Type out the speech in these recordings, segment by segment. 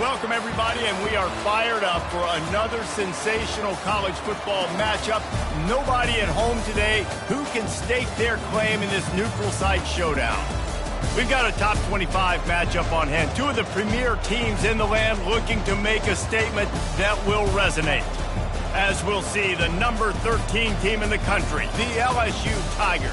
Welcome, everybody, and we are fired up for another sensational college football matchup. Nobody at home today who can stake their claim in this neutral site showdown. We've got a top 25 matchup on hand. Two of the premier teams in the land looking to make a statement that will resonate. As we'll see, the number 13 team in the country, the LSU Tigers,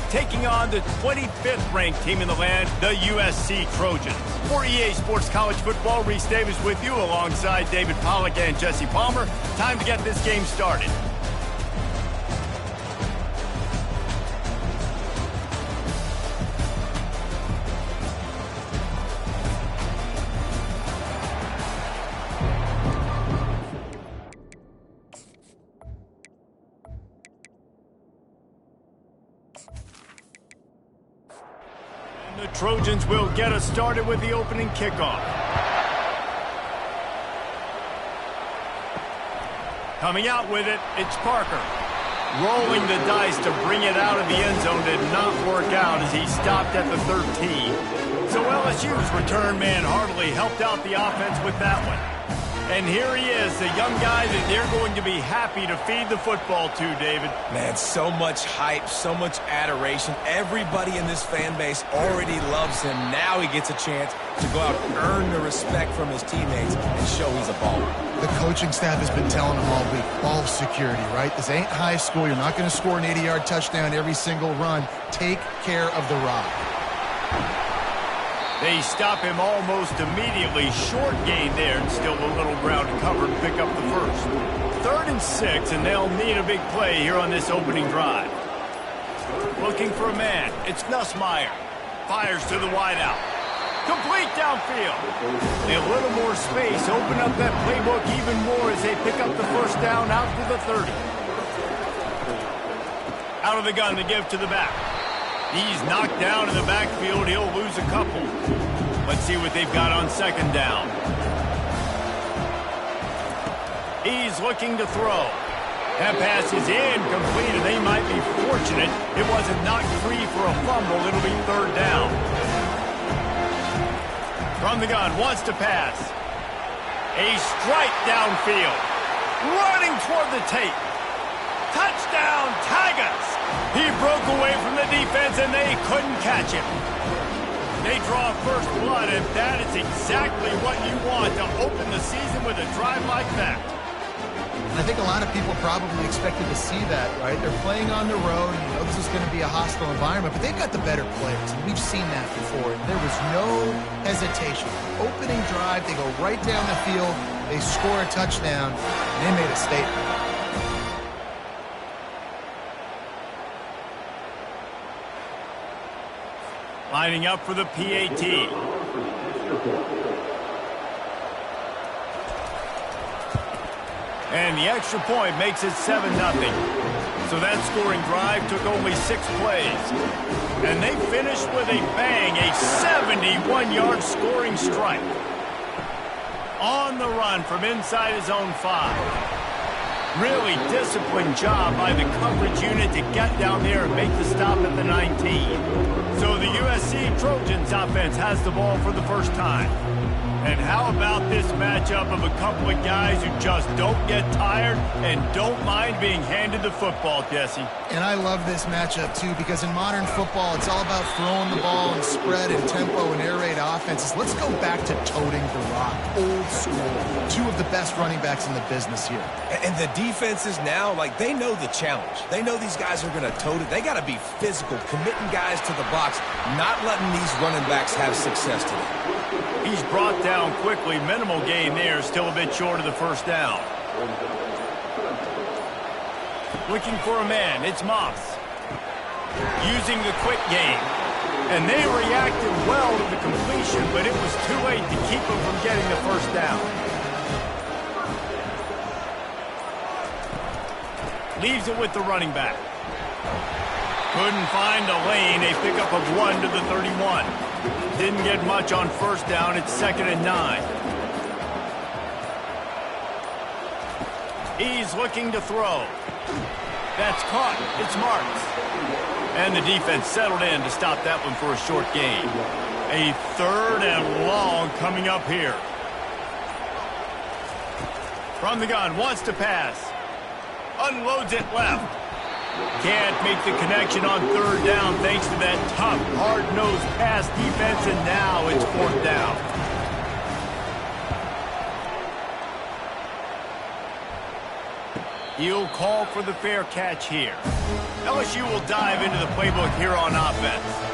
taking on the 25th ranked team in the land, the USC Trojans. For EA Sports College Football, Reese Davis with you alongside David Pollack and Jesse Palmer. Time to get this game started. The Trojans will get us started with the opening kickoff. Coming out with it, it's Parker. Rolling the dice to bring it out of the end zone did not work out as he stopped at the 13. So LSU's return man hardly helped out the offense with that one. And here he is, the young guy that they're going to be happy to feed the football to, David. Man, so much hype, so much adoration. Everybody in this fan base already loves him. Now he gets a chance to go out and earn the respect from his teammates and show he's a baller. The coaching staff has been telling him all week, ball security, right? This ain't high school. You're not going to score an 80-yard touchdown every single run. Take care of the rock. They stop him almost immediately. Short gain there, and still a little ground to cover to pick up the first. 3rd and 6, and they'll need a big play here on this opening drive. Looking for a man. It's Nussmeier. Fires to the wideout. Complete downfield. A little more space. Open up that playbook even more as they pick up the first down out to the 30. Out of the gun to give to the back. He's knocked down in the backfield. He'll lose a couple. Let's see what they've got on second down. He's looking to throw. That pass is incomplete, and they might be fortunate it wasn't knocked free for a fumble. It'll be 3rd down. From the gun, wants to pass. A strike downfield. Running toward the tape. Touchdown, Tigers! He broke away from the defense, and they couldn't catch him. They draw first blood, and that is exactly what you want to open the season with a drive like that. I think a lot of people probably expected to see that, right? They're playing on the road. You know this is going to be a hostile environment, but they've got the better players, and we've seen that before. And there was no hesitation. Opening drive, they go right down the field, they score a touchdown, and they made a statement. Lining up for the PAT. And the extra point makes it 7-0. So that scoring drive took only 6 plays. And they finished with a bang, a 71-yard scoring strike. On the run from inside his own 5. Really disciplined job by the coverage unit to get down there and make the stop at the 19. So the USC Trojans offense has the ball for the first time. And how about this matchup of a couple of guys who just don't get tired and don't mind being handed the football, Jesse? And I love this matchup, too, because in modern football, it's all about throwing the ball and spread and tempo and air raid offenses. Let's go back to toting the rock, old school. 2 of the best running backs in the business here. And the defenses now, like, they know the challenge. They know these guys are going to tote it. They got to be physical, committing guys to the box, not letting these running backs have success today. He's brought down quickly. Minimal gain there. Still a bit short of the first down. Looking for a man. It's Moss. Using the quick game. And they reacted well to the completion, but it was too late to keep him from getting the first down. Leaves it with the running back. Couldn't find a lane. A pickup of 1 to the 31. Didn't get much on first down. It's 2nd and 9. He's looking to throw. That's caught. It's Marks. And the defense settled in to stop that one for a short gain. A 3rd and long coming up here. From the gun, wants to pass. Unloads it left. Can't make the connection on third down thanks to that tough, hard-nosed pass defense, and now it's fourth down. He'll call for the fair catch here. LSU will dive into the playbook here on offense.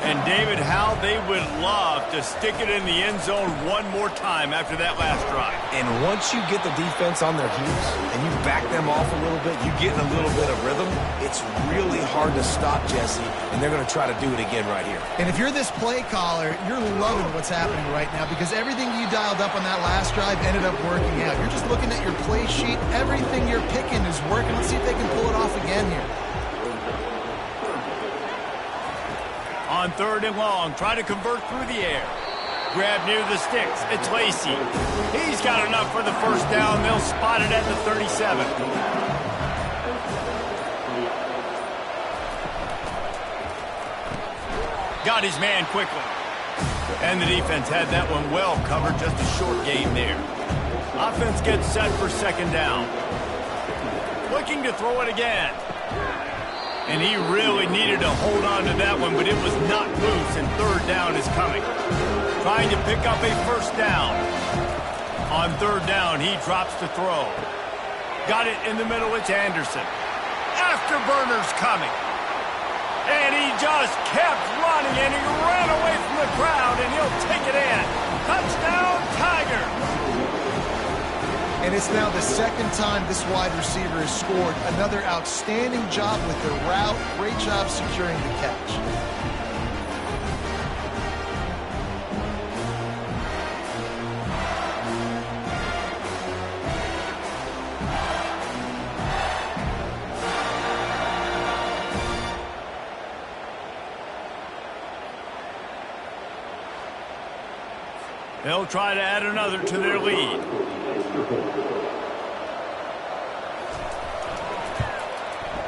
And, David, how they would love to stick it in the end zone one more time after that last drive. And once you get the defense on their heels and you back them off a little bit, you get in a little bit of rhythm, it's really hard to stop Jesse, and they're going to try to do it again right here. And if you're this play caller, you're loving what's happening right now because everything you dialed up on that last drive ended up working out. You're just looking at your play sheet. Everything you're picking is working. Let's see if they can pull it off again here. On third and long, try to convert through the air. Grab near the sticks. It's Lacey. He's got enough for the first down. They'll spot it at the 37. Got his man quickly. And the defense had that one well covered. Just a short gain there. Offense gets set for second down. Looking to throw it again. And he really needed to hold on to that one, but it was not loose, and third down is coming. Trying to pick up a first down. On third down, he drops to throw. Got it in the middle, it's Anderson. Afterburner's coming. And he just kept running, and he ran away from the crowd, and he'll take it in. Touchdown, Tiger! And it's now the second time this wide receiver has scored. Another outstanding job with the route. Great job securing the catch. They'll try to add another to their lead.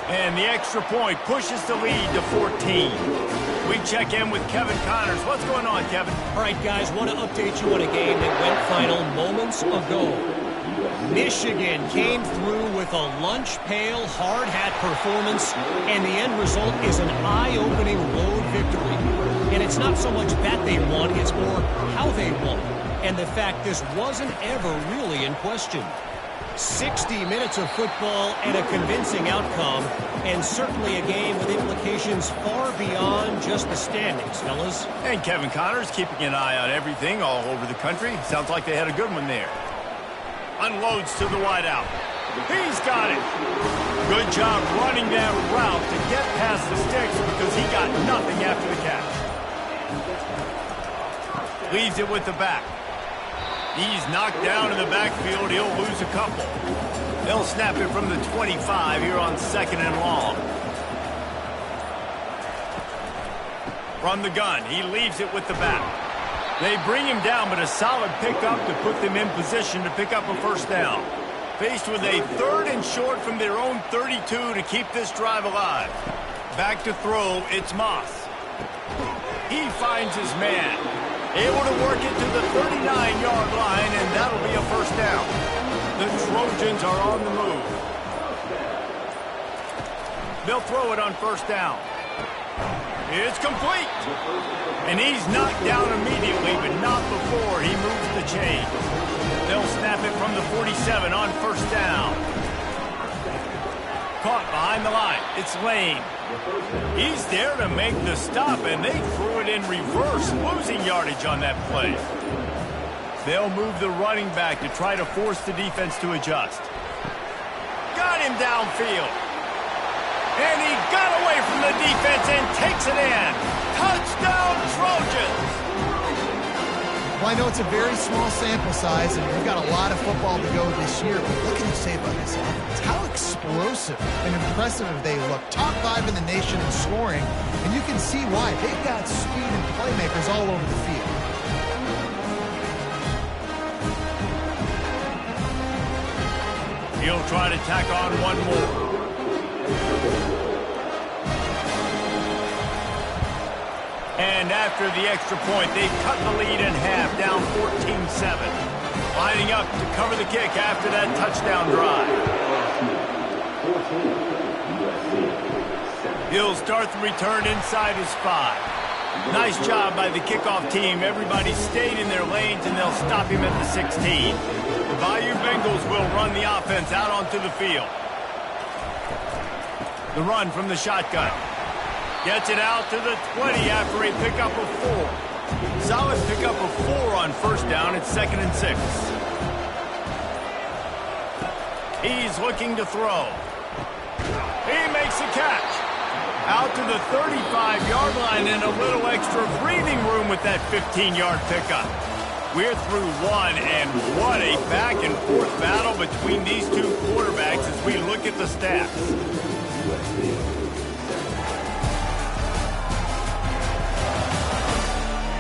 And the extra point pushes the lead to 14. We check in with Kevin Connors. What's going on, Kevin? All right, guys, want to update you on a game that went final moments ago. Michigan came through with a lunch pail, hard hat performance, and the end result is an eye-opening road victory. And it's not so much that they won, it's more how they won. And the fact this wasn't ever really in question. 60 minutes of football and a convincing outcome, and certainly a game with implications far beyond just the standings, fellas. And Kevin Connors keeping an eye on everything all over the country. Sounds like they had a good one there. Unloads to the wideout. He's got it. Good job running that route to get past the sticks because he got nothing after the catch. Leaves it with the back. He's knocked down in the backfield. He'll lose a couple. They'll snap it from the 25 here on second and long. From the gun, he leaves it with the back. They bring him down, but a solid pickup to put them in position to pick up a first down. Faced with a third and short from their own 32 to keep this drive alive. Back to throw, it's Moss. He finds his man. Able to work it to the 39-yard line, and that'll be a first down. The Trojans are on the move. They'll throw it on first down. It's complete. And he's knocked down immediately, but not before he moves the chain. They'll snap it from the 47 on first down. Caught behind the line. It's Lane. He's there to make the stop, and they threw it in reverse, losing yardage on that play. They'll move the running back to try to force the defense to adjust. Got him downfield. And he got away from the defense and takes it in. Touchdown, Trojans! Well, I know it's a very small sample size, and we've got a lot of football to go this year, but what can you say about this offense? How explosive and impressive they look. Top 5 in the nation in scoring, and you can see why. They've got speed and playmakers all over the field. He'll try to tack on one more. And after the extra point, they've cut the lead in half, down 14-7. Lining up to cover the kick after that touchdown drive. He'll start the return inside his 5. Nice job by the kickoff team. Everybody stayed in their lanes, and they'll stop him at the 16. The Bayou Bengals will run the offense out onto the field. The run from the shotgun. Gets it out to the 20 after a pickup of 4. Solid pickup of 4 on first down. It's 2nd and 6. He's looking to throw. He makes a catch. Out to the 35-yard line and a little extra breathing room with that 15-yard pickup. We're through 1, and what a back-and-forth battle between these two quarterbacks as we look at the stats.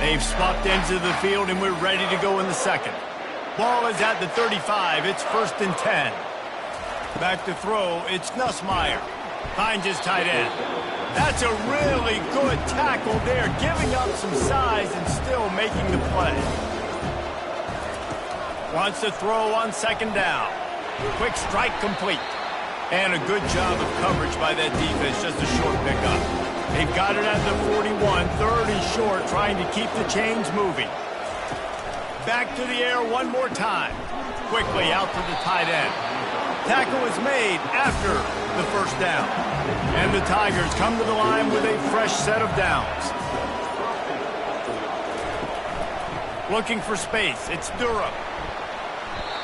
They've swapped into the field, and we're ready to go in the second. Ball is at the 35. It's 1st and 10. Back to throw. It's Nussmeier. Finds his tight end. That's a really good tackle there, giving up some size and still making the play. Wants to throw on 2nd down. Quick strike complete. And a good job of coverage by that defense, just a short pickup. They've got it at the 41, 3rd and short, trying to keep the chains moving. Back to the air one more time. Quickly out to the tight end. Tackle is made after the 1st down. And the Tigers come to the line with a fresh set of downs. Looking for space. It's Durham.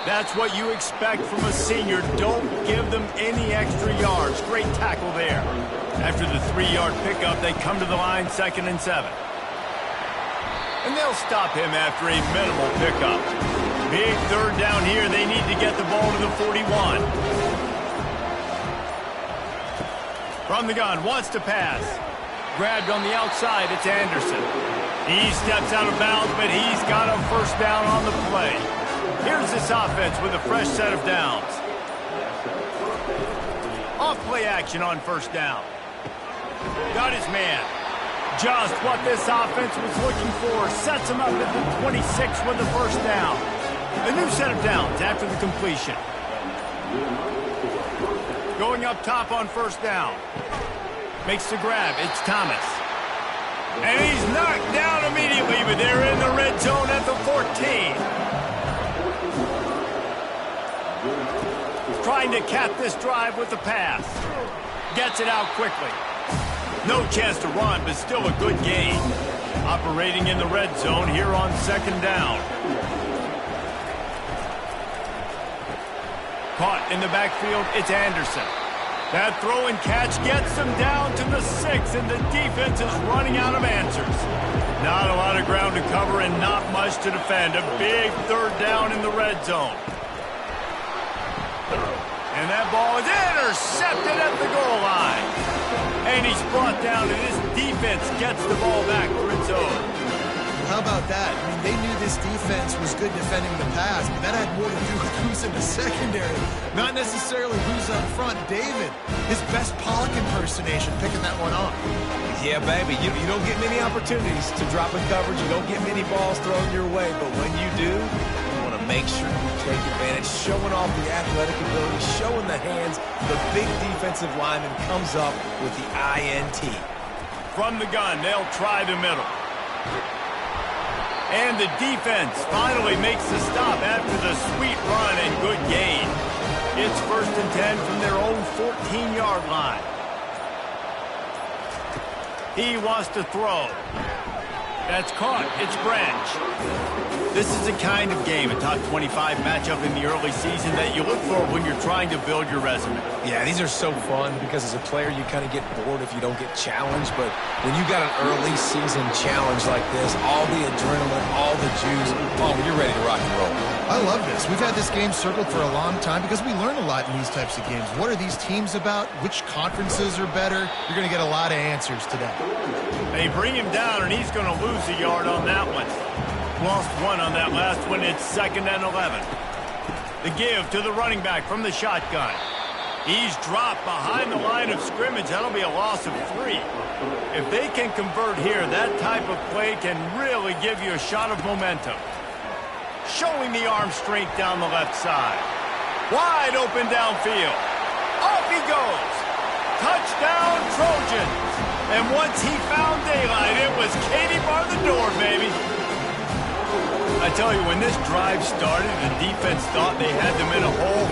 That's what you expect from a senior. Don't give them any extra yards. Great tackle there. After the 3-yard pickup, they come to the line 2nd and 7. And they'll stop him after a minimal pickup. Big 3rd down here. They need to get the ball to the 41. From the gun, wants to pass. Grabbed on the outside, it's Anderson. He steps out of bounds, but he's got a 1st down on the play. Here's this offense with a fresh set of downs. Off-play action on 1st down. Got his man. Just what this offense was looking for. Sets him up at the 26 with the 1st down. A new set of downs after the completion. Going up top on 1st down. Makes the grab. It's Thomas. And he's knocked down immediately, but they're in the red zone at the 14. Trying to cap this drive with the pass. Gets it out quickly. No chance to run, but still a good gain. Operating in the red zone here on 2nd down. Caught in the backfield, it's Anderson. That throw and catch gets them down to the 6, and the defense is running out of answers. Not a lot of ground to cover and not much to defend. A big 3rd down in the red zone. And that ball is intercepted at the goal line. And he's brought down, and his defense gets the ball back for its own. How about that? I mean, they knew this defense was good defending the pass, but that had more to do with who's in the secondary, not necessarily who's up front. David, his best Pollock impersonation, picking that one off. Yeah, baby, you don't get many opportunities to drop in coverage. You don't get many balls thrown your way, but when you do, you want to make sure you take advantage, showing off the athletic ability, showing the hands. The big defensive lineman comes up with the INT. From the gun, they'll try the middle. And the defense finally makes the stop after the sweet run and good gain. It's 1st and 10 from their own 14-yard line. He wants to throw. That's caught. It's Branch. This is the kind of game, a top 25 matchup in the early season, that you look for when you're trying to build your resume. Yeah, these are so fun because as a player, you kind of get bored if you don't get challenged. But when you got an early season challenge like this, all the adrenaline, all the juice, oh, you're ready to rock and roll. I love this. We've had this game circled for a long time because we learn a lot in these types of games. What are these teams about? Which conferences are better? You're going to get a lot of answers today. They bring him down, and he's going to lose a yard on that one. Lost 1 on that last one. It's 2nd and 11. The give to the running back from the shotgun. He's dropped behind the line of scrimmage. That'll be a loss of 3. If they can convert here, that type of play can really give you a shot of momentum. showing the arm strength down the left side. Wide open downfield. Off he goes. Touchdown, Trojans. And once he found daylight, it was Katie bar the door, baby. I tell you, when this drive started, the defense thought they had them in a hole.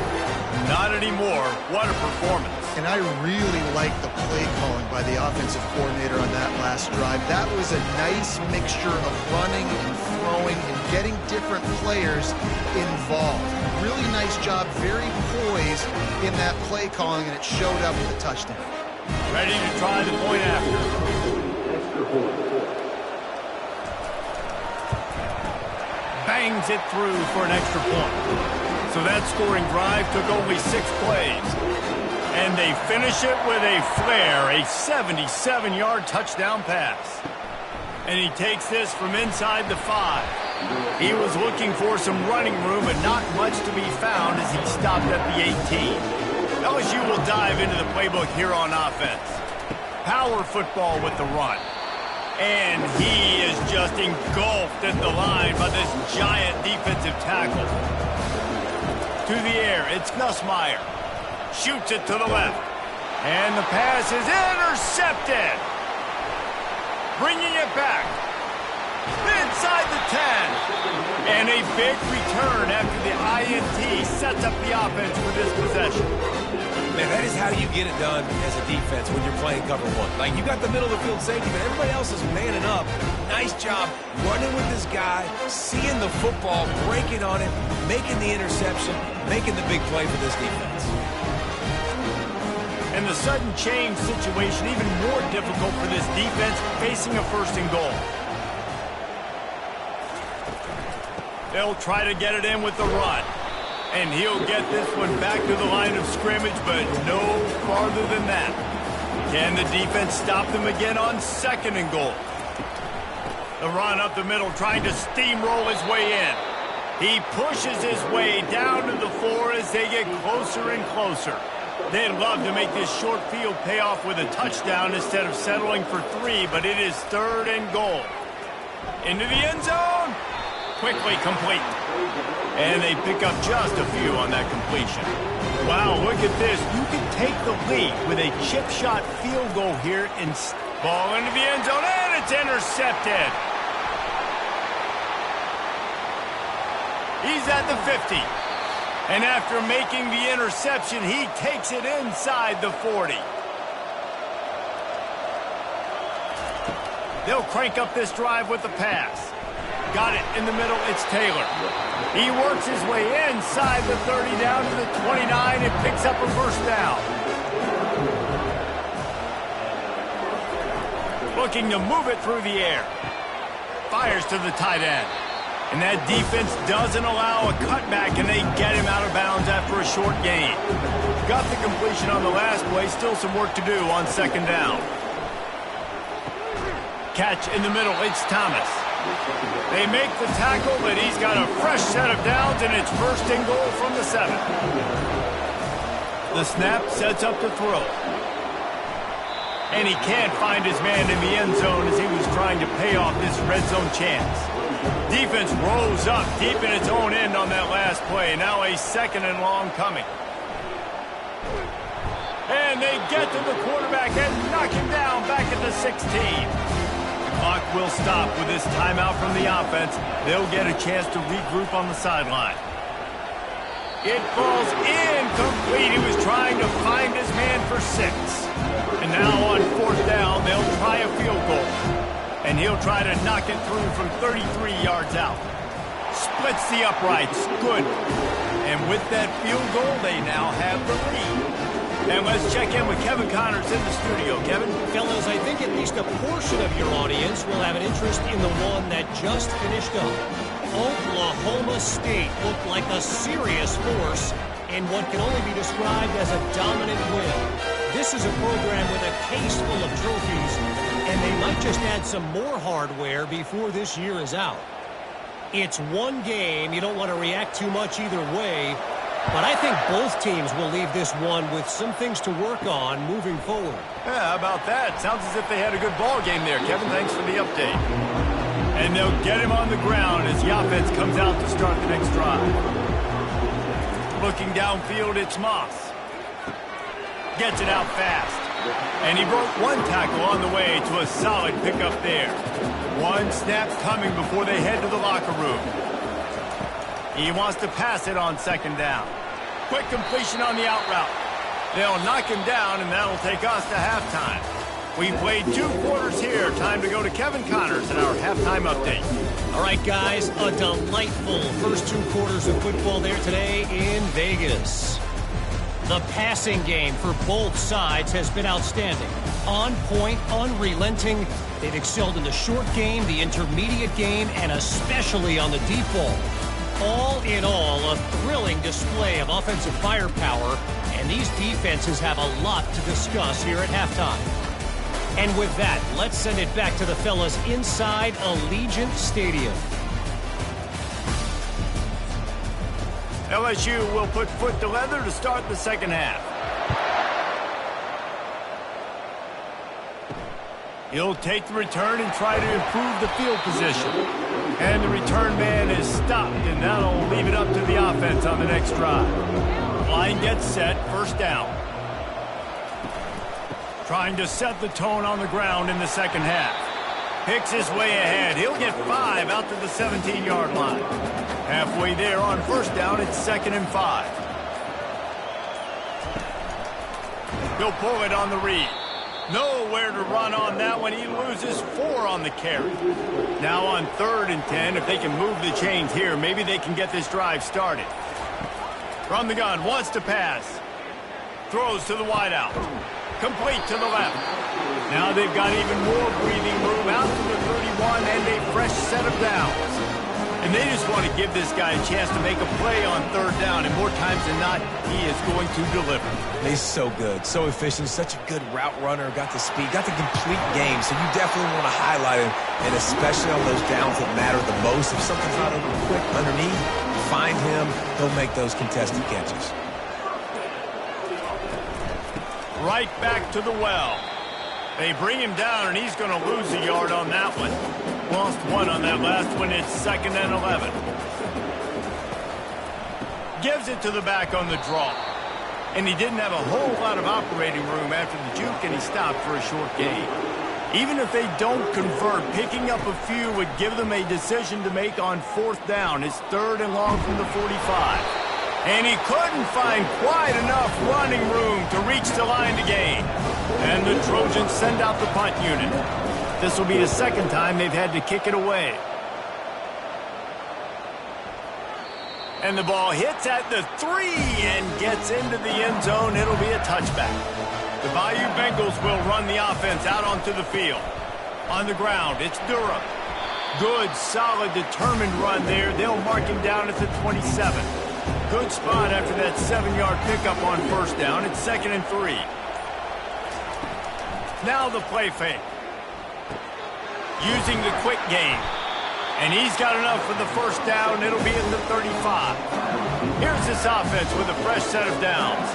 Not anymore. What a performance. And I really like the play calling by the offensive coordinator on that last drive. That was a nice mixture of running and throwing and getting different players involved. Really nice job, very poised in that play calling, and it showed up with a touchdown. Ready to try the point after. Bangs it through for an extra point. So that scoring drive took only 6 plays. And they finish it with a flair, a 77-yard touchdown pass. And he takes this from inside the 5. He was looking for some running room, but not much to be found as he stopped at the 18. LSU will dive into the playbook here on offense. Power football with the run. And he is just engulfed at the line by this giant defensive tackle. To the air, it's Nussmeier. Shoots it to the left. And the pass is intercepted. Bringing it back. Inside the 10. And a big return after the INT sets up the offense for this possession. Man, that is how you get it done as a defense when you're playing cover 1. Like, you got the middle of the field safety, but everybody else is manning up. Nice job running with this guy, seeing the football, breaking on it, making the interception, making the big play for this defense. And the sudden change situation even more difficult for this defense facing a 1st and goal. They'll try to get it in with the run. And he'll get this one back to the line of scrimmage, but no farther than that. Can the defense stop them again on 2nd and goal? The run up the middle, trying to steamroll his way in. He pushes his way down to the 4 as they get closer and closer. They'd love to make this short field pay off with a touchdown instead of settling for 3, but it is 3rd and goal. Into the end zone. Quickly complete. And they pick up just a few on that completion. Wow, look at this. You can take the lead with a chip shot field goal here. And ball into the end zone, and it's intercepted. He's at the 50. And after making the interception, he takes it inside the 40. They'll crank up this drive with the pass. Got it in the middle, it's Taylor. He works his way inside the 30 down to the 29 and picks up a 1st down. Looking to move it through the air. Fires to the tight end. And that defense doesn't allow a cutback, and they get him out of bounds after a short gain. Got the completion on the last play, still some work to do on 2nd down. Catch in the middle, it's Thomas. They make the tackle, but he's got a fresh set of downs, and it's 1st and goal from the 7. The snap sets up to throw. And he can't find his man in the end zone as he was trying to pay off this red zone chance. Defense rose up deep in its own end on that last play. Now a 2nd and long coming. And they get to the quarterback and knock him down back at the 16. Clock will stop with this timeout from the offense. They'll get a chance to regroup on the sideline. It falls incomplete. He was trying to find his man for 6. And now on 4th down, they'll try a field goal. And he'll try to knock it through from 33 yards out. Splits the uprights. Good. And with that field goal, they now have the lead. And let's check in with Kevin Connors in the studio. Kevin? Fellas, I think at least a portion of your audience will have an interest in the one that just finished up. Oklahoma State looked like a serious force in what can only be described as a dominant win. This is a program with a case full of trophies, and they might just add some more hardware before this year is out. It's one game. You don't want to react too much either way. But I think both teams will leave this one with some things to work on moving forward. Yeah, how about that? Sounds as if they had a good ball game there. Kevin, thanks for the update. And they'll get him on the ground as the offense comes out to start the next drive. Looking downfield, it's Moss. Gets it out fast. And he broke one tackle on the way to a solid pickup there. One snap coming before they head to the locker room. He wants to pass it on second down. Quick completion on the out route. They'll knock him down, and that'll take us to halftime. We played 2 quarters here. Time to go to Kevin Connors in our halftime update. All right, guys, a delightful first 2 quarters of football there today in Vegas. The passing game for both sides has been outstanding. On point, unrelenting. They've excelled in the short game, the intermediate game, and especially on the deep ball. All in all, a thrilling display of offensive firepower, and these defenses have a lot to discuss here at halftime. And with that, let's send it back to the fellas inside Allegiant Stadium. LSU will put foot to leather to start the second half. He'll take the return and try to improve the field position. And the return man is stopped, and that'll leave it up to the offense on the next drive. Line gets set, first down. Trying to set the tone on the ground in the second half. Picks his way ahead. He'll get 5 out to the 17-yard line. Halfway there on first down, it's 2nd and 5. He'll pull it on the read. Nowhere to run on that one. He loses 4 on the carry. Now on 3rd and 10, if they can move the chains here, maybe they can get this drive started. From the gun, wants to pass. Throws to the wideout. Complete to the left. Now they've got even more breathing room out to the 31 and a fresh set of downs. And they just want to give this guy a chance to make a play on 3rd down, and more times than not, he is going to deliver. He's so good, so efficient, such a good route runner, got the speed, got the complete game, so you definitely want to highlight him, and especially on those downs that matter the most. If something's not over quick underneath, find him, he'll make those contested catches. Right back to the well. They bring him down, and he's going to lose a yard on that one. Lost 1 on that last one. It's 2nd and 11. Gives it to the back on the draw. And he didn't have a whole lot of operating room after the juke, and he stopped for a short gain. Even if they don't convert, picking up a few would give them a decision to make on 4th down. It's 3rd and long from the 45. And he couldn't find quite enough running room to reach the line to gain. And the Trojans send out the punt unit. This will be the 2nd time they've had to kick it away. And the ball hits at the 3 and gets into the end zone. It'll be a touchback. The Bayou Bengals will run the offense out onto the field. On the ground, it's Durham. Good, solid, determined run there. They'll mark him down at the 27. Good spot after that 7-yard pickup on first down. It's 2nd and 3. Now the play fake. Using the quick game. And he's got enough for the first down. It'll be at the 35. Here's this offense with a fresh set of downs.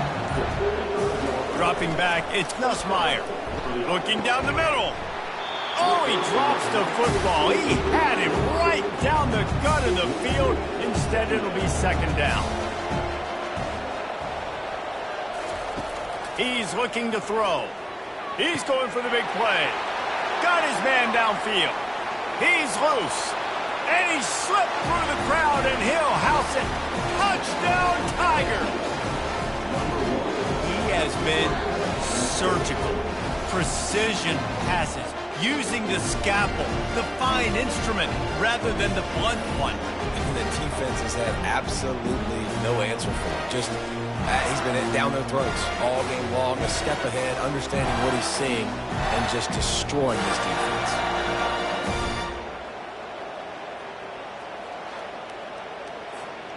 Dropping back, it's Nussmeier. Looking down the middle. Oh, he drops the football. He had him right down the gut of the field. Instead, it'll be 2nd down. He's looking to throw. He's going for the big play. Got his man downfield. He's loose. And he slipped through the crowd, and he'll house it. Touchdown, Tiger. He has been surgical. Precision passes. Using the scalpel, the fine instrument, rather than the blunt one. And the defense has had absolutely no answer for him. Just, he's been down their throats all game long, a step ahead, understanding what he's seeing, and just destroying this defense.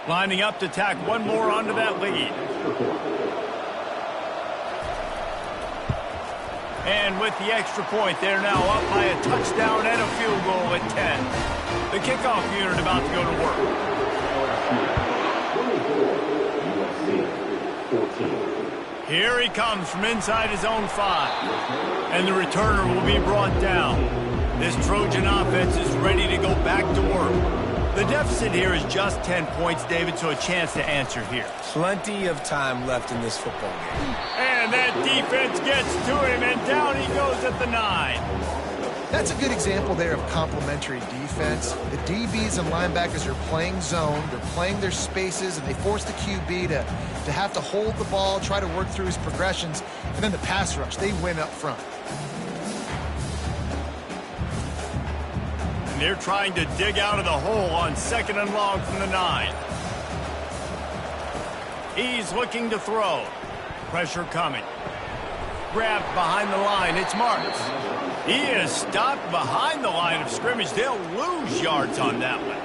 Lining up to tack one more onto that lead. And with the extra point, they're now up by a touchdown and a field goal at 10. The kickoff unit about to go to work. Here he comes from inside his own 5. And the returner will be brought down. This Trojan offense is ready to go back to work. The deficit here is just 10 points, David, so a chance to answer here. Plenty of time left in this football game. And that defense gets to him, and down he goes at the 9. That's a good example there of complementary defense. The DBs and linebackers are playing zone, they're playing their spaces, and they force the QB to have to hold the ball, try to work through his progressions, and then the pass rush, they win up front. And they're trying to dig out of the hole on 2nd and long from the 9. He's looking to throw. Pressure coming. Grabbed behind the line, it's Marks. He is stopped behind the line of scrimmage. They'll lose yards on that one.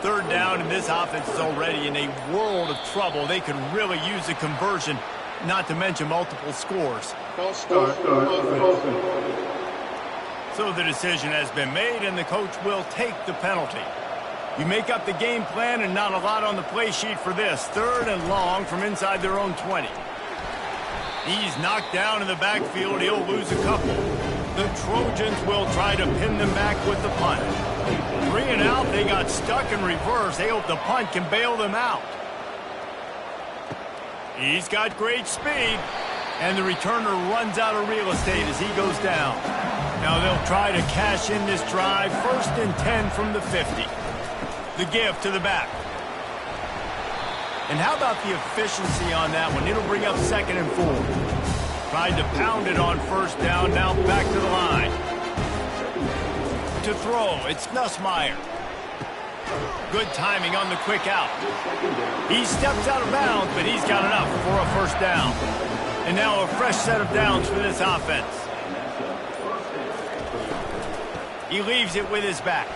3rd down, and this offense is already in a world of trouble. They could really use a conversion, not to mention multiple scores. So the decision has been made, and the coach will take the penalty. You make up the game plan, and not a lot on the play sheet for this. 3rd and long from inside their own 20. He's knocked down in the backfield. He'll lose a couple. The Trojans will try to pin them back with the punt. 3 and out. They got stuck in reverse. They hope the punt can bail them out. He's got great speed. And the returner runs out of real estate as he goes down. Now they'll try to cash in this drive. 1st and 10 from the 50. The give to the back. And how about the efficiency on that one? It'll bring up 2nd and 4. Tried to pound it on 1st down, now back to the line. To throw, it's Nussmeier. Good timing on the quick out. He steps out of bounds, but he's got enough for a 1st down. And now a fresh set of downs for this offense. He leaves it with his back.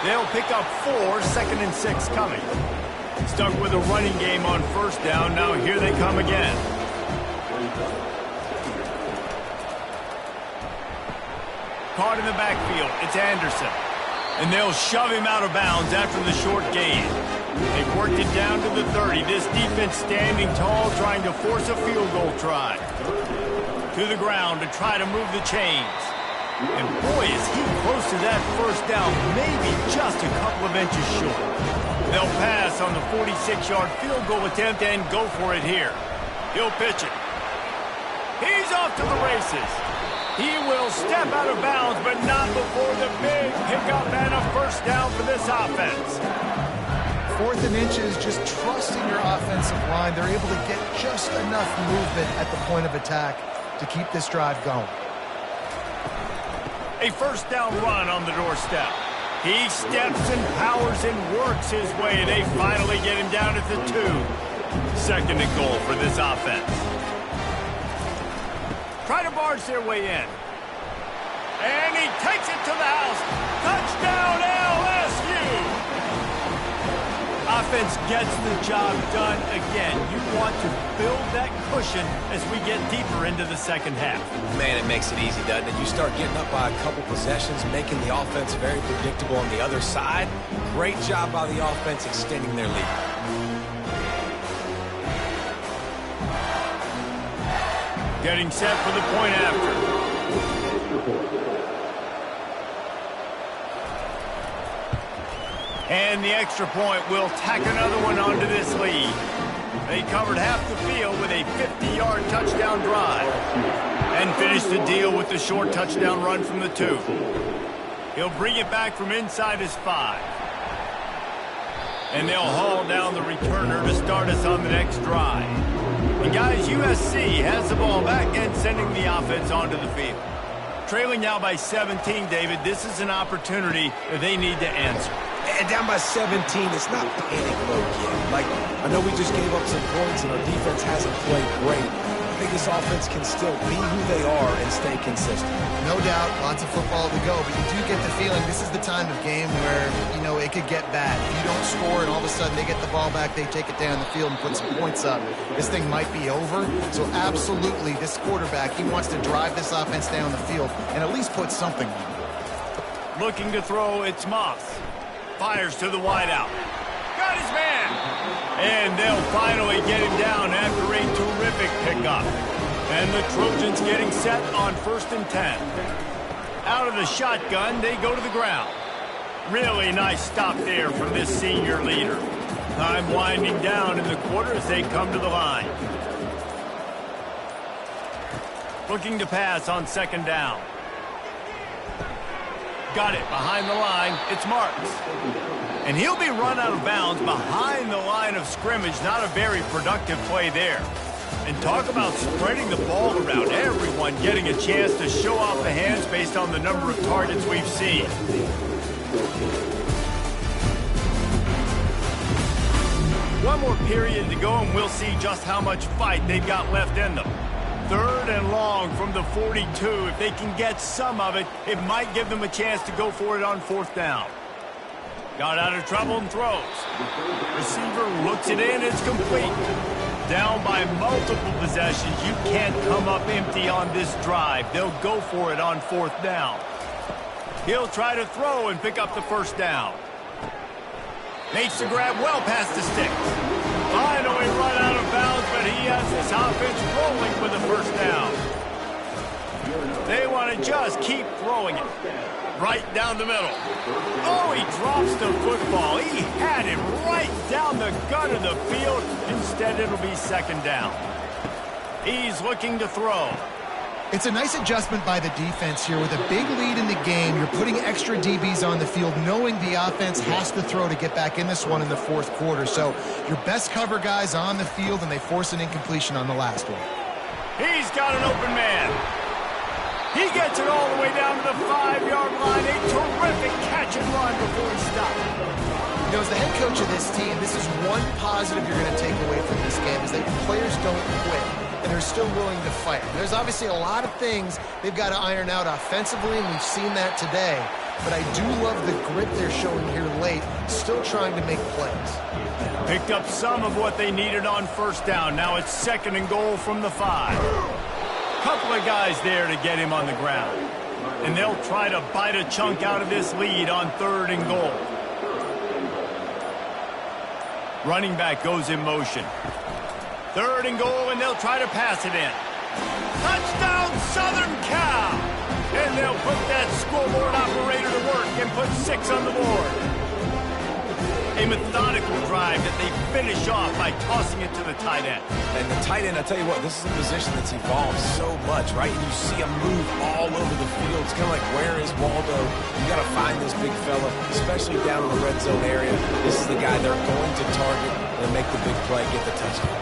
They'll pick up 4, 2nd and 6 coming. Stuck with a running game on 1st down, now here they come again. Caught in the backfield, it's Anderson. And they'll shove him out of bounds after the short gain. They've worked it down to the 30. This defense standing tall, trying to force a field goal try. To the ground to try to move the chains. And boy, is he close to that 1st down, maybe just a couple of inches short. They'll pass on the 46-yard field goal attempt and go for it here. He'll pitch it. He's off to the races. He will step out of bounds, but not before the big pickup and a 1st down for this offense. 4th and inches, just trusting your offensive line. They're able to get just enough movement at the point of attack to keep this drive going. A 1st down run on the doorstep. He steps and powers and works his way. They finally get him down at the 2. 2nd and goal for this offense. Try to barge their way in. And he takes it to the house. Touchdown, LSU! Offense gets the job done again. You want to build that cushion as we get deeper into the 2nd half. Man, it makes it easy, doesn't it? You start getting up by a couple possessions, making the offense very predictable on the other side. Great job by the offense extending their lead. Getting set for the point after. And the extra point will tack another one onto this lead. They covered half the field with a 50-yard touchdown drive. And finished the deal with the short touchdown run from the 2. He'll bring it back from inside his 5. And they'll haul down the returner to start us on the next drive. And guys, USC has the ball back and sending the offense onto the field. Trailing now by 17, David. This is an opportunity that they need to answer. And down by 17, it's not panic mode yet. Like, I know we just gave up some points and our defense hasn't played great. I think this offense can still be who they are and stay consistent. No doubt, lots of football to go, but you do get the feeling this is the time of game where, you know, it could get bad. If you don't score and all of a sudden they get the ball back, they take it down the field and put some points up, this thing might be over. So absolutely, this quarterback, he wants to drive this offense down the field and at least put something on it. Looking to throw, it's Moss. Fires to the wideout. Got his man. And they'll finally get him down after a terrific pickup. And the Trojans getting set on 1st and 10. Out of the shotgun, they go to the ground. Really nice stop there from this senior leader. Time winding down in the quarter as they come to the line. Looking to pass on second down. Got it behind the line. It's Marks. And he'll be run out of bounds behind the line of scrimmage. Not a very productive play there. And talk about spreading the ball around. Everyone getting a chance to show off the hands based on the number of targets we've seen. One more period to go, and we'll see just how much fight they've got left in them. Third and long from the 42. If they can get some of it, it might give them a chance to go for it on fourth down. Got out of trouble and throws. Receiver looks it in. It's complete. Down by multiple possessions. You can't come up empty on this drive. They'll go for it on fourth down. He'll try to throw and pick up the first down. Makes the grab well past the sticks. Finally run out of bounds, but he has this offense rolling for the first down. They want to just keep throwing it. Right down the middle. Oh, he drops the football. He had it right down the gut of the field. Instead, it'll be second down. He's looking to throw. It's a nice adjustment by the defense here. With a big lead in the game, you're putting extra DBs on the field, knowing the offense has to throw to get back in this one in the fourth quarter. So your best cover guys on the field, and they force an incompletion on the last one. He's got an open man. He gets it all the way down to the 5-yard line. A terrific catch and run before he stopped. You know, as the head coach of this team, this is one positive you're going to take away from this game, is that players don't quit, and they're still willing to fight. There's obviously a lot of things they've got to iron out offensively, and we've seen that today. But I do love the grit they're showing here late, still trying to make plays. Picked up some of what they needed on first down. Now it's second and goal from the 5. Couple of guys there to get him on the ground. And they'll try to bite a chunk out of this lead on third and goal. Running back goes in motion. Third and goal, and they'll try to pass it in. Touchdown, Southern Cal! And they'll put that scoreboard operator to work and put 6 on the board. A methodical drive that they finish off by tossing it to the tight end. And the tight end, I tell you what, this is a position that's evolved so much, right? And you see him move all over the field. It's kind of like, where is Waldo? You got to find this big fella, especially down in the red zone area. This is the guy they're going to target and make the big play, get the touchdown.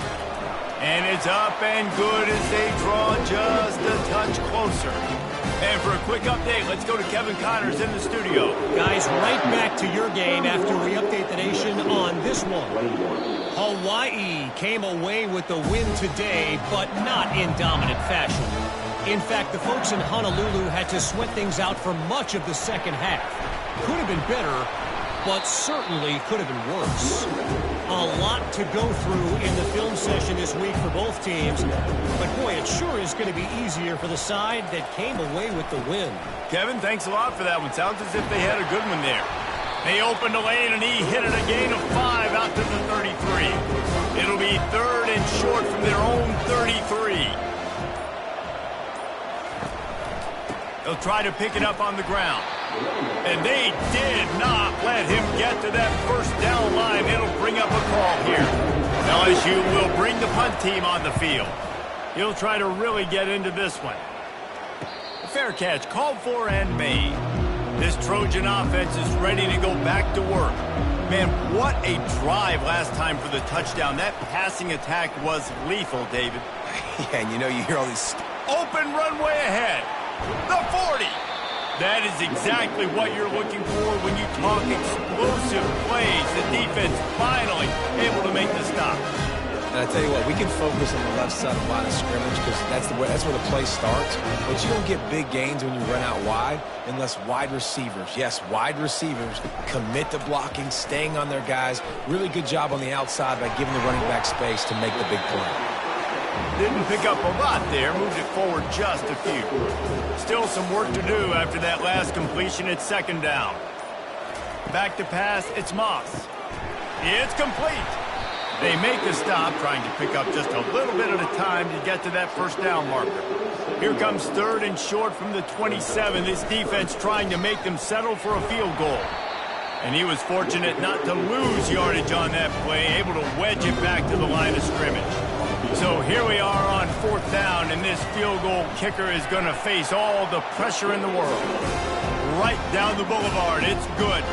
And it's up and good as they draw just a touch closer. And for a quick update, let's go to Kevin Connors in the studio. Guys, right back to your game after we update the nation on this one. Hawaii came away with the win today, but not in dominant fashion. In fact, the folks in Honolulu had to sweat things out for much of the second half. Could have been better, but certainly could have been worse. A lot to go through in the film session this week for both teams. But, boy, it sure is going to be easier for the side that came away with the win. Kevin, thanks a lot for that one. Sounds as if they had a good one there. They opened the lane, and he hit it a gain of 5 out to the 33. It'll be third and short from their own 33. They'll try to pick it up on the ground. And they did not let him get to that first down line. It'll bring up a call here. LSU will bring the punt team on the field. He'll try to really get into this one. A fair catch called for and made. This Trojan offense is ready to go back to work. Man, what a drive last time for the touchdown. That passing attack was lethal, David. Yeah, and you know, you hear all these... Open runway ahead. The 40. That is exactly what you're looking for when you talk explosive plays. The defense finally able to make the stop. And I tell you what, we can focus on the left side of the line of scrimmage because that's where the play starts. But you don't get big gains when you run out wide unless wide receivers, yes, wide receivers, commit to blocking, staying on their guys. Really good job on the outside by giving the running back space to make the big play. Didn't pick up a lot there, moved it forward just a few. Still some work to do after that last completion at second down. Back to pass, it's Moss. It's complete. They make the stop, trying to pick up just a little bit at a time to get to that first down marker. Here comes 3rd and short from the 27. This defense trying to make them settle for a field goal. And he was fortunate not to lose yardage on that play, able to wedge it back to the line of scrimmage. So here we are on 4th down, and this field goal kicker is going to face all the pressure in the world. Right down the boulevard. It's good.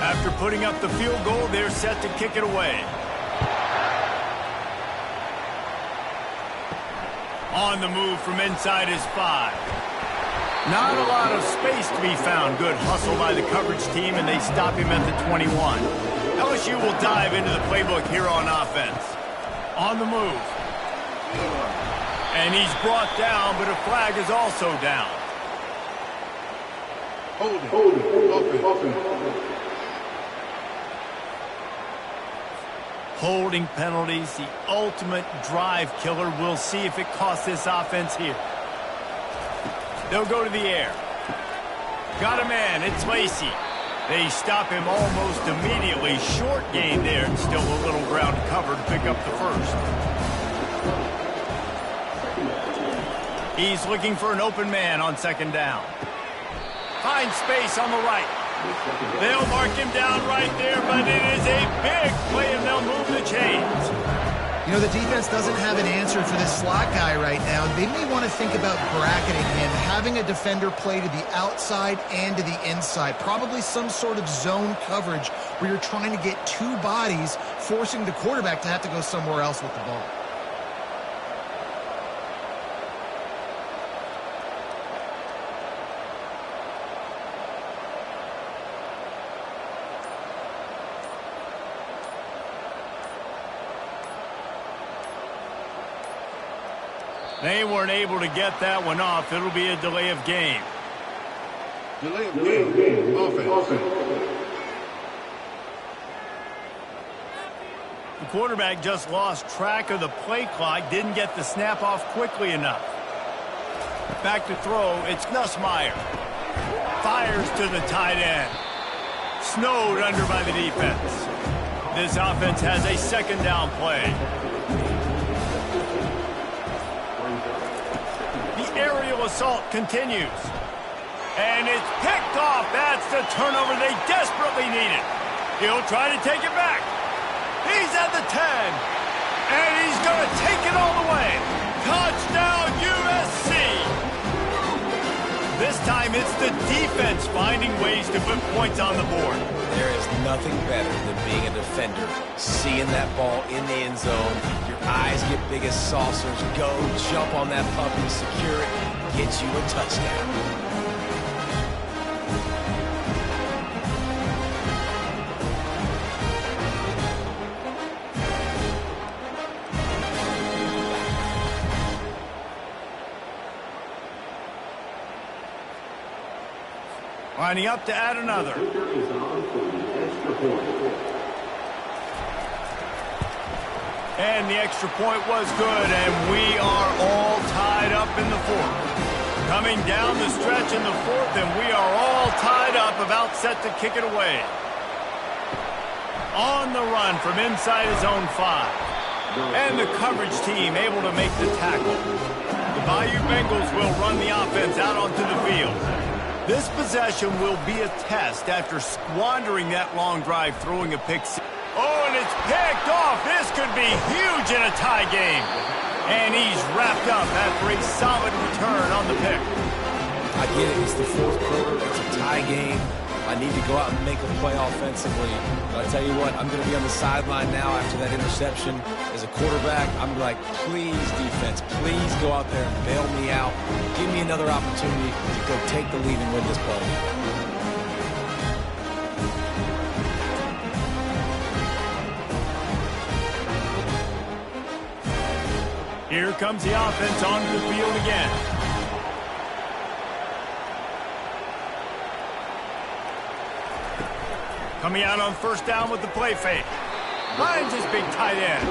After putting up the field goal, they're set to kick it away. On the move from inside his 5. Not a lot of space to be found. Good hustle by the coverage team, and they stop him at the 21. LSU will dive into the playbook here on offense. On the move. And he's brought down, but a flag is also down. Holding penalties, the ultimate drive killer. We'll see if it costs this offense here. They'll go to the air. Got a man, it's Lacey. They stop him almost immediately. Short gain there, and still a little ground cover to pick up the first. He's looking for an open man on 2nd down. Finds space on the right. They'll mark him down right there, but it is a big play, and they'll move the chains. You know, the defense doesn't have an answer for this slot guy right now. They may want to think about bracketing him, having a defender play to the outside and to the inside. Probably some sort of zone coverage where you're trying to get 2 bodies, forcing the quarterback to have to go somewhere else with the ball. They weren't able to get that one off. It'll be a delay of game. Delay of game. Offense. The quarterback just lost track of the play clock, didn't get the snap off quickly enough. Back to throw, it's Nussmeier. Fires to the tight end. Snowed under by the defense. This offense has a 2nd down play. Aerial assault continues. And it's picked off. That's the turnover they desperately needed. He'll try to take it back. He's at the 10. And he's going to take it all the way. Touchdown, USC. This time it's the defense finding ways to put points on the board. There is nothing better than being a defender, seeing that ball in the end zone. Your eyes get big as saucers. Go, jump on that puppy, secure it, get you a touchdown. Lining up to add another. And the extra point was good, and we are all tied up in the 4th. Coming down the stretch in the 4th, and we are all tied up, about set to kick it away. On the run from inside his own 5. And the coverage team able to make the tackle. The Bayou Bengals will run the offense out onto the field. This possession will be a test after squandering that long drive, throwing a pick. Oh, and it's picked off. This could be huge in a tie game. And he's wrapped up after a solid return on the pick. I get it. It's the 4th quarter. It's a tie game. I need to go out and make a play offensively. But I tell you what, I'm going to be on the sideline now after that interception. As a quarterback, I'm like, please, defense, please go out there and bail me out. Give me another opportunity to go take the lead and win this ball game. Here comes the offense onto the field again. Coming out on 1st down with the play fake. finds his big tight end.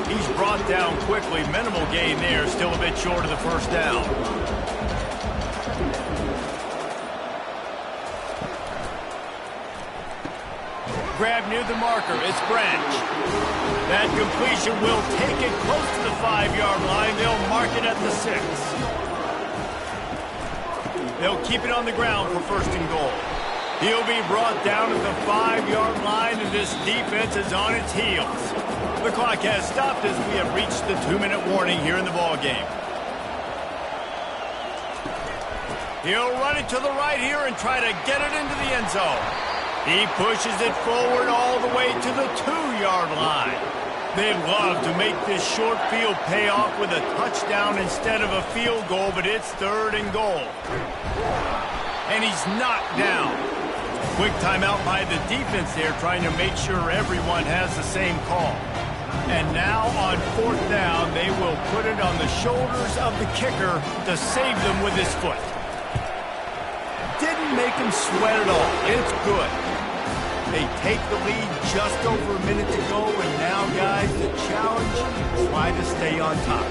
He's brought down quickly. Minimal gain there, still a bit short of the first down. Grab near the marker. It's Branch. That completion will take it close to the 5-yard line. They'll mark it at the 6. They'll keep it on the ground for first and goal. He'll be brought down at the 5-yard line, and this defense is on its heels. The clock has stopped as we have reached the 2-minute warning here in the ballgame. He'll run it to the right here and try to get it into the end zone. He pushes it forward all the way to the 2-yard line. They'd love to make this short field pay off with a touchdown instead of a field goal, but it's 3rd and goal. And he's knocked down. Quick timeout by the defense there, trying to make sure everyone has the same call. And now on 4th down, they will put it on the shoulders of the kicker to save them with his foot. Didn't make him sweat at all. It's good. They take the lead just over a minute to go, and now, guys, the challenge, try to stay on top.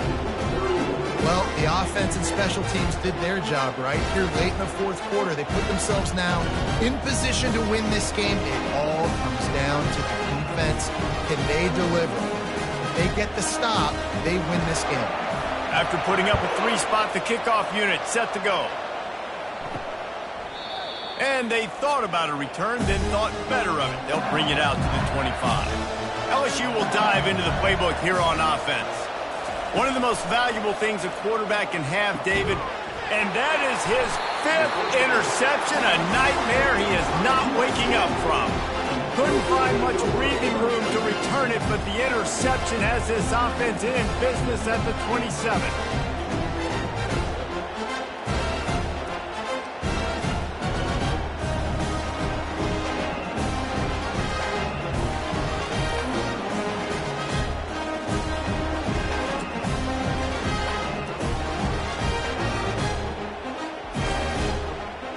Well, the offense and special teams did their job right here late in the 4th quarter. They put themselves now in position to win this game. It all comes down to the defense. Can they deliver? If they get the stop, they win this game. After putting up a 3-spot, the kickoff unit set to go. And they thought about a return, then thought better of it. They'll bring it out to the 25. LSU will dive into the playbook here on offense. One of the most valuable things a quarterback can have, David, and that is his 5th interception, a nightmare he is not waking up from. Couldn't find much breathing room to return it, but the interception has this offense in business at the 27.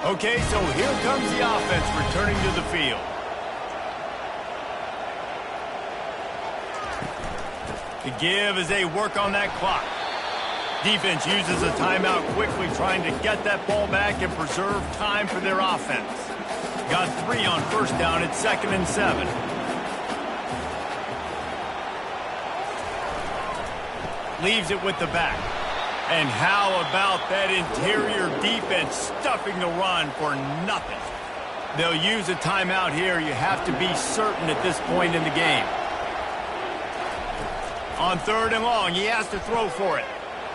Okay, so here comes the offense returning to the field. The give as they work on that clock. Defense uses a timeout quickly, trying to get that ball back and preserve time for their offense. Got 3 on 1st down. It's 2nd and 7. Leaves it with the back. And how about that interior defense stuffing the run for nothing? They'll use a timeout here. You have to be certain at this point in the game. On 3rd and long, he has to throw for it.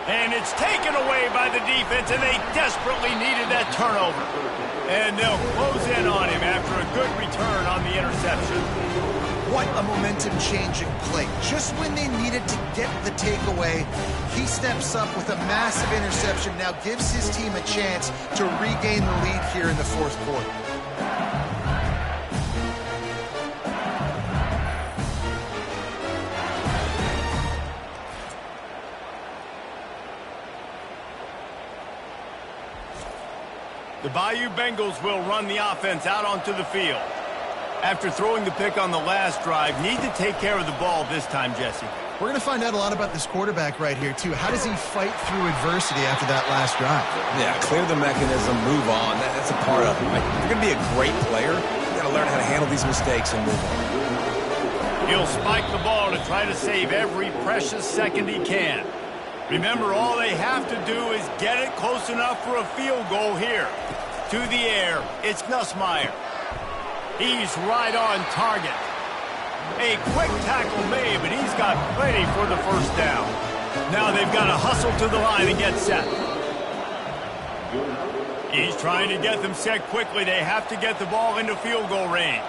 And it's taken away by the defense, and they desperately needed that turnover. And they'll close in on him after a good return on the interception. What a momentum-changing play. Just when they needed to get the takeaway, he steps up with a massive interception, now gives his team a chance to regain the lead here in the 4th quarter. The Bayou Bengals will run the offense out onto the field. After throwing the pick on the last drive, need to take care of the ball this time, Jesse. We're going to find out a lot about this quarterback right here, too. How does he fight through adversity after that last drive? Yeah, clear the mechanism, move on. That's a part of it. Right? If you're going to be a great player, you got to learn how to handle these mistakes and move on. He'll spike the ball to try to save every precious second he can. Remember, all they have to do is get it close enough for a field goal here. To the air, it's Nussmeier. He's right on target. A quick tackle made, but he's got plenty for the 1st down. Now they've got to hustle to the line and get set. He's trying to get them set quickly. They have to get the ball into field goal range.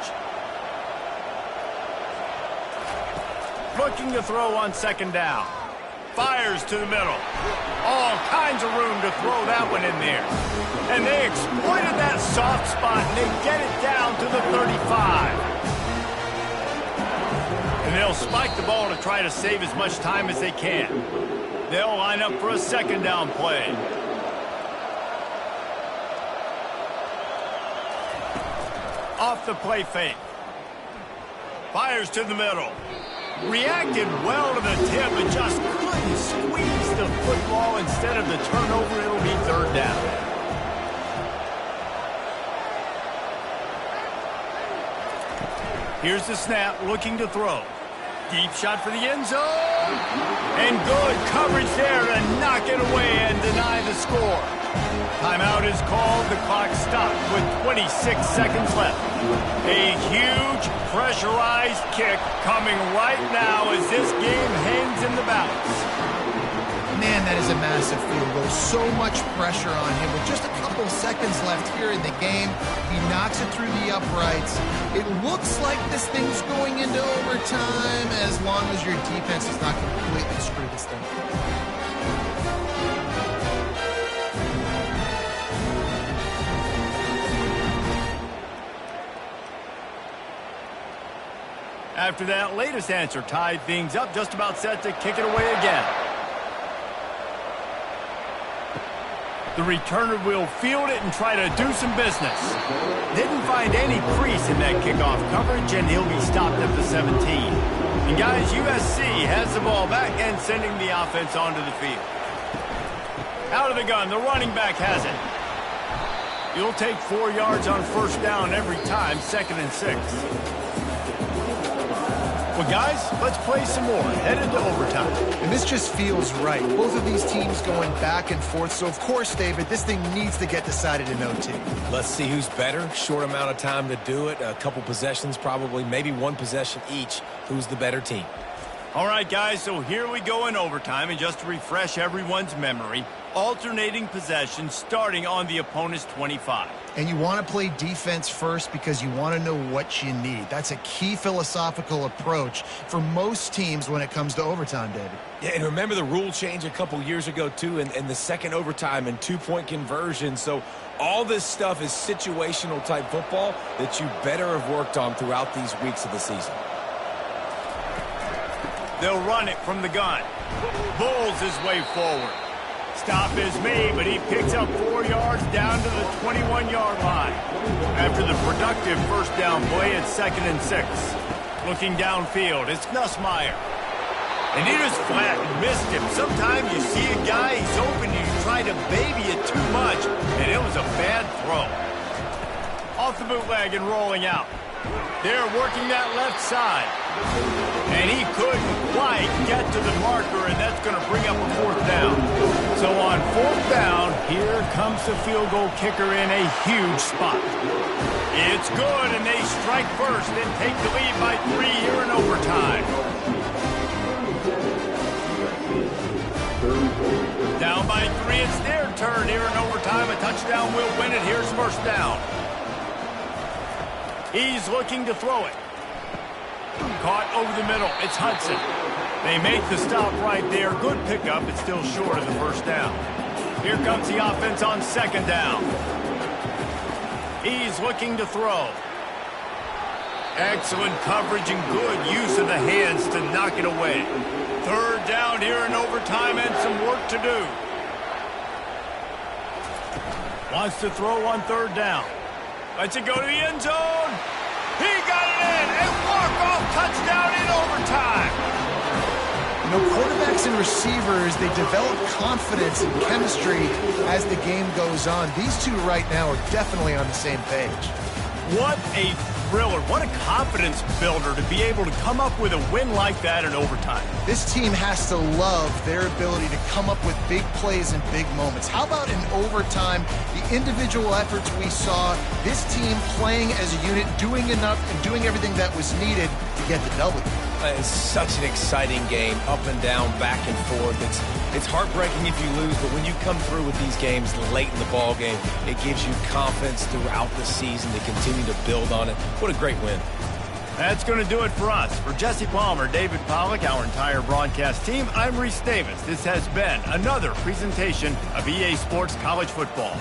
Looking to throw on 2nd down. Fires to the middle. All kinds of room to throw that one in there. And they exploited that soft spot, and they get it down to the 35. And they'll spike the ball to try to save as much time as they can. They'll line up for a 2nd down play. Off the play fake. Fires to the middle. Reacted well to the tip, but just couldn't squeeze the football. Instead of the turnover, it'll be third down. Here's the snap, looking to throw. Deep shot for the end zone. And good coverage there to knock it away and deny the score. Timeout is called. The clock stopped with 26 seconds left. A huge pressurized kick coming right now as this game hangs in the balance. Man, that is a massive field goal. So much pressure on him. With just a couple seconds left here in the game, he knocks it through the uprights. It looks like this thing's going into overtime as long as your defense does not completely screw this thing. After that latest answer tied things up, just about set to kick it away again. The returner will field it and try to do some business. Didn't find any crease in that kickoff coverage, and he'll be stopped at the 17. And guys, USC has the ball back and sending the offense onto the field. Out of the gun, the running back has it. You'll take 4 yards on first down every time, 2nd and 6. Well, guys, let's play some more. Headed to overtime. And this just feels right. Both of these teams going back and forth. So, of course, David, this thing needs to get decided in OT. Let's see who's better. Short amount of time to do it. A couple possessions probably, maybe one possession each. Who's the better team? All right, guys, so here we go in overtime. And just to refresh everyone's memory, alternating possessions starting on the opponent's 25. And you want to play defense first because you want to know what you need. That's a key philosophical approach for most teams when it comes to overtime, David. Yeah, and remember the rule change a couple years ago, too, and the second overtime and two-point conversion. So all this stuff is situational type football that you better have worked on throughout these weeks of the season. They'll run it from the gun. Bulls his way forward. Stop is made, but he picks up 4 yards down to the 21-yard line. After the productive first down play, it's 2nd and 6. Looking downfield, it's Nussmeier. And he just flat missed him. Sometimes you see a guy, he's open, and you try to baby it too much, and it was a bad throw. Off the bootleg and rolling out. They're working that left side. And he couldn't quite get to the marker, and that's going to bring up a 4th down. So on 4th down, here comes the field goal kicker in a huge spot. It's good, and they strike first and take the lead by 3 here in overtime. Down by 3, it's their turn here in overtime. A touchdown will win it. Here's first down. He's looking to throw it. Caught over the middle. It's Hudson. They make the stop right there. Good pickup. It's still short of the first down. Here comes the offense on 2nd down. He's looking to throw. Excellent coverage and good use of the hands to knock it away. 3rd down here in overtime and some work to do. Wants to throw on 3rd down. Lets it go to the end zone. He got it in. And walk-off touchdown in overtime. You know, quarterbacks and receivers, they develop confidence and chemistry as the game goes on. These two right now are definitely on the same page. What a thriller. What a confidence builder to be able to come up with a win like that in overtime. This team has to love their ability to come up with big plays and big moments. How about in overtime, the individual efforts we saw, this team playing as a unit, doing enough and doing everything that was needed to get the W. It's such an exciting game, up and down, back and forth. It's heartbreaking if you lose, but when you come through with these games late in the ball game, it gives you confidence throughout the season to continue to build on it. What a great win. That's going to do it for us. For Jesse Palmer, David Pollack, our entire broadcast team, I'm Reese Davis. This has been another presentation of EA Sports College Football.